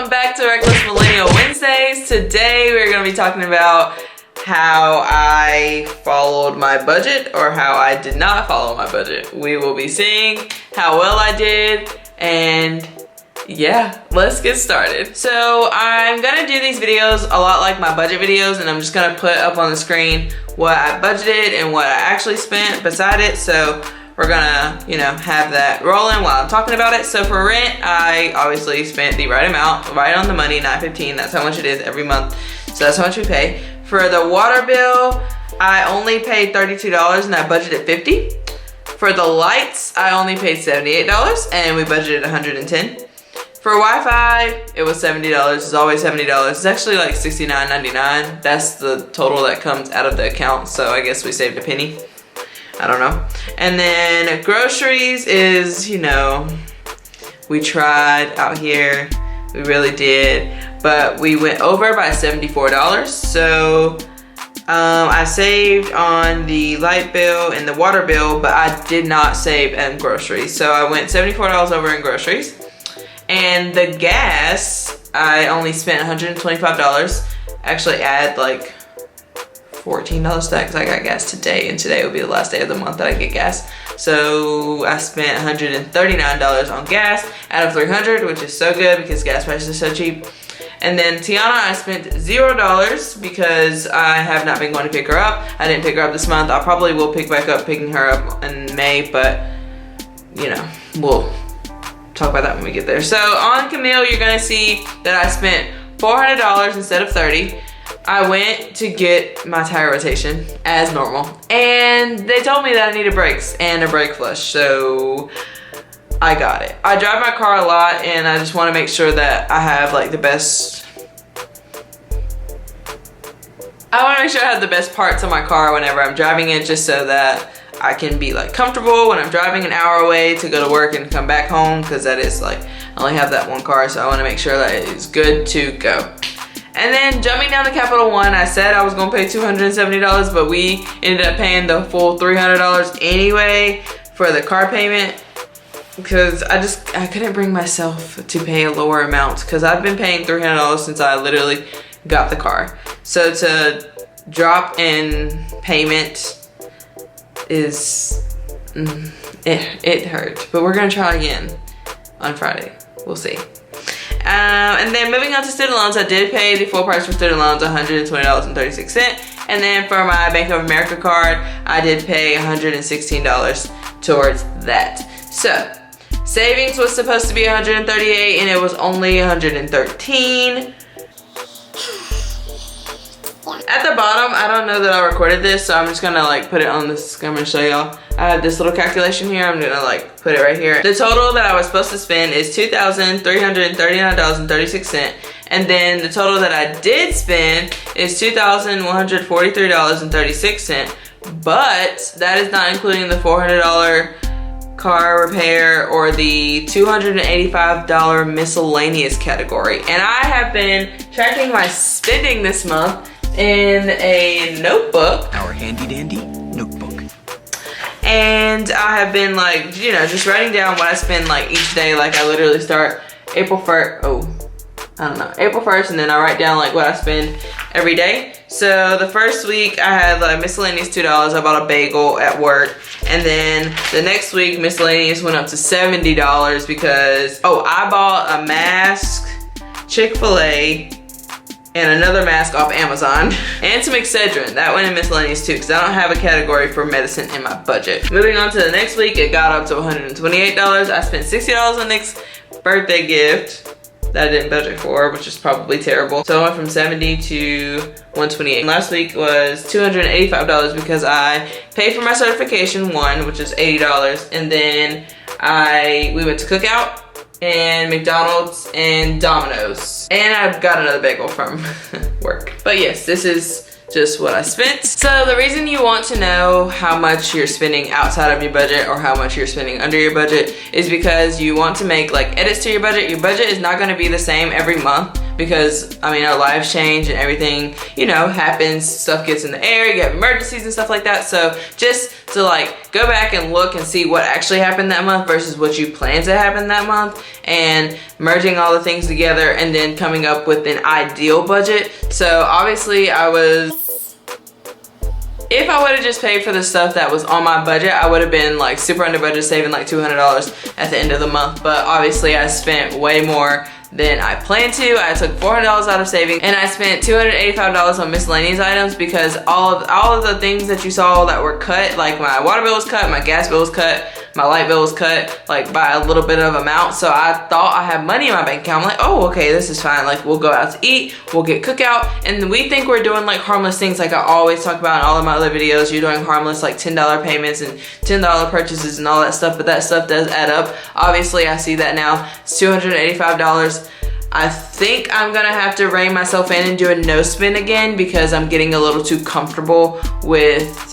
welcome back to Reckless Millennial Wednesdays. Today we're going to be talking about how I followed my budget or how I did not follow my budget. We will be seeing how well I did, and yeah, let's get started. So I'm gonna do these videos a lot like my budget videos, and I'm just gonna put up on the screen what I budgeted and what I actually spent beside it. So we're gonna, have that rolling while I'm talking about it. So for rent, I obviously spent the right amount, right on the money, $9.15. That's how much it is every month. So that's how much we pay. For the water bill, I only paid $32 and I budgeted $50. For the lights, I only paid $78 and we budgeted $110. For Wi-Fi, it was $70. It's always $70. It's actually like $69.99. That's the total that comes out of the account. So I guess we saved a penny. I don't know. And then groceries is, we tried out here. We really did. But we went over by $74. So I saved on the light bill and the water bill, but I did not save in groceries. So I went $74 over in groceries. And the gas, I only spent $125. Actually add like $14 to that because I got gas today, and today will be the last day of the month that I get gas. So I spent $139 on gas out of $300, which is so good because gas prices are so cheap. And then Tiana, I spent $0 because I have not been going to pick her up. I didn't pick her up this month. I probably will pick back up picking her up in May, but we'll talk about that when we get there. So on Camille, you're gonna see that I spent $400 instead of $30. I went to get my tire rotation as normal, and they told me that I needed brakes and a brake flush, so I got it. I drive my car a lot, and I just want to make sure that I have like the best. I want to make sure I have the best parts of my car whenever I'm driving it, just so that I can be like comfortable when I'm driving an hour away to go to work and come back home, because that is like, I only have that one car, so I want to make sure that it is good to go. And then jumping down to Capital One, I said I was gonna pay $270, but we ended up paying the full $300 anyway for the car payment, because I couldn't bring myself to pay a lower amount, because I've been paying $300 since I literally got the car. So to drop in payment is, it hurt, but we're gonna try again on Friday. We'll see. And then moving on to student loans, I did pay the full price for student loans, $120.36. And then for my Bank of America card, I did pay $116 towards that. So savings was supposed to be $138 and it was only $113. At the bottom, I don't know that I recorded this, so I'm just gonna like put it on this. I'm gonna show y'all. I have this little calculation here. I'm gonna like put it right here. The total that I was supposed to spend is $2,339.36, and then the total that I did spend is $2,143.36. But that is not including the $400 car repair or the $285 miscellaneous category. And I have been tracking my spending this month in a notebook. Our handy dandy notebook. And I have been like, just writing down what I spend like each day. Like I literally start April 1st, April 1st, and then I write down like what I spend every day. So the first week I had like miscellaneous $2. I bought a bagel at work. And then the next week miscellaneous went up to $70 because, I bought a mask, Chick-fil-A, and another mask off Amazon, and some Excedrin. That went in miscellaneous too, because I don't have a category for medicine in my budget. Moving on to the next week, it got up to $128. I spent $60 on Nick's birthday gift that I didn't budget for, which is probably terrible. So I went from $70 to $128. Last week was $285 because I paid for my certification one, which is $80, and then we went to Cookout and McDonald's and Domino's, and I got another bagel from work. But yes, this is just what I spent. So the reason you want to know how much you're spending outside of your budget or how much you're spending under your budget is because you want to make like edits to your budget. Your budget is not going to be the same every month, because I mean our lives change and everything, you know, happens, stuff gets in the air, you have emergencies and stuff like that. So just to like go back and look and see what actually happened that month versus what you plan to happen that month, and merging all the things together and then coming up with an ideal budget. So obviously if I would have just paid for the stuff that was on my budget, I would have been like super under budget, saving like $200 at the end of the month. But obviously I spent way more than I planned to. I took $400 out of savings and I spent $285 on miscellaneous items because all of the things that you saw that were cut, like my water bill was cut, my gas bill was cut, my light bill was cut like by a little bit of amount. So I thought I had money in my bank account. I'm like, oh, okay, this is fine. Like we'll go out to eat, we'll get cookout, and we think we're doing like harmless things like I always talk about in all of my other videos. You're doing harmless like $10 payments and $10 purchases and all that stuff, but that stuff does add up. Obviously I see that now. It's $285. I think I'm gonna have to rein myself in and do a no spend again because I'm getting a little too comfortable with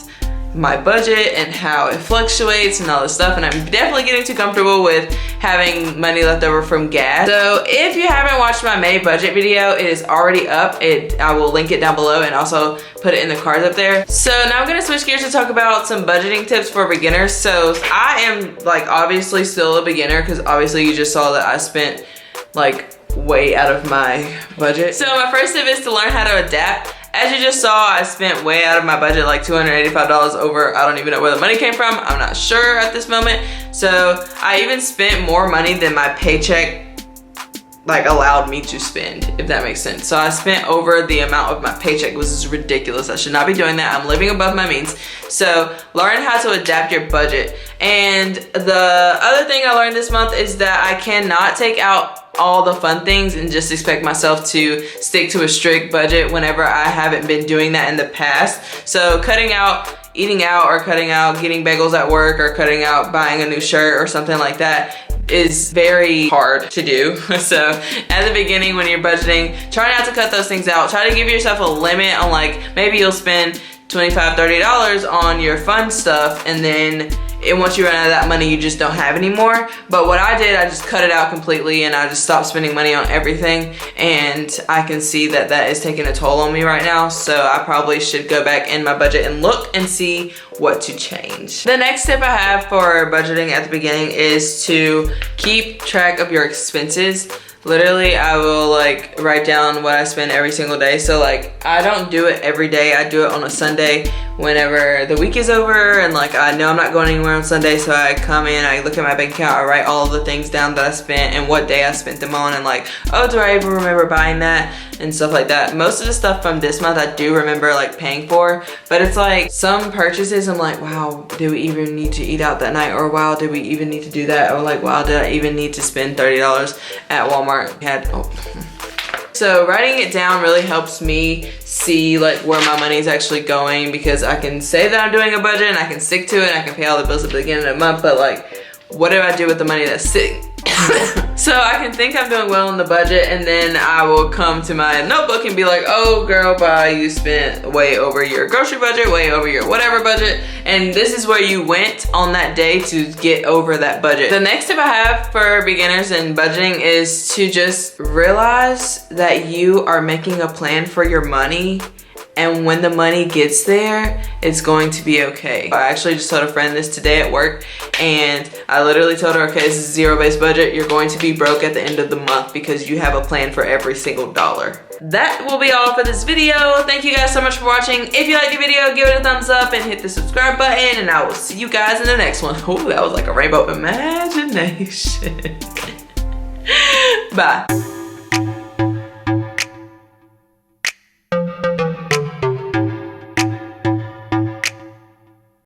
my budget and how it fluctuates and all this stuff, and I'm definitely getting too comfortable with having money left over from gas. So if you haven't watched my May budget video, it is already up. I will link it down below and also put it in the cards up there. So now I'm gonna switch gears to talk about some budgeting tips for beginners. So I am like obviously still a beginner because obviously you just saw that I spent like way out of my budget. So my first tip is to learn how to adapt. As you just saw, I spent way out of my budget, like $285 over, I don't even know where the money came from. I'm not sure at this moment. So I even spent more money than my paycheck like allowed me to spend, if that makes sense. So I spent over the amount of my paycheck, which is ridiculous. I should not be doing that. I'm living above my means. So learn how to adapt your budget. And the other thing I learned this month is that I cannot take out all the fun things and just expect myself to stick to a strict budget whenever I haven't been doing that in the past. So cutting out eating out or cutting out getting bagels at work or cutting out buying a new shirt or something like that is very hard to do. So at the beginning when you're budgeting, try not to cut those things out. Try to give yourself a limit on like maybe you'll spend $25, $30 on your fun stuff, and then once you run out of that money, you just don't have anymore. But what I did, I just cut it out completely and I just stopped spending money on everything, and I can see that that is taking a toll on me right now. So I probably should go back in my budget and look and see what to change. The next tip I have for budgeting at the beginning is to keep track of your expenses. Literally, I will like write down what I spend every single day. So like, I don't do it every day. I do it on a Sunday whenever the week is over, and like I know I'm not going anywhere on Sunday, so I come in, I look at my bank account, I write all of the things down that I spent and what day I spent them on, and like, oh, do I even remember buying that and stuff like that. Most of the stuff from this month I do remember like paying for, but it's like some purchases I'm like, wow, did we even need to eat out that night? Or wow, did we even need to do that? Or like, wow, did I even need to spend $30 at Walmart? So writing it down really helps me see like where my money is actually going, because I can say that I'm doing a budget and I can stick to it and I can pay all the bills at the beginning of the month, but like, what do I do with the money that's sitting? So I can think I'm doing well in the budget, and then I will come to my notebook and be like, oh girl, bye, you spent way over your grocery budget, way over your whatever budget, and this is where you went on that day to get over that budget. The next tip I have for beginners in budgeting is to just realize that you are making a plan for your money, and when the money gets there, it's going to be okay. I actually just told a friend this today at work, and I literally told her, okay, this is a zero-based budget. You're going to be broke at the end of the month because you have a plan for every single dollar. That will be all for this video. Thank you guys so much for watching. If you liked the video, give it a thumbs up and hit the subscribe button, and I will see you guys in the next one. Oh, that was like a rainbow imagination. Bye.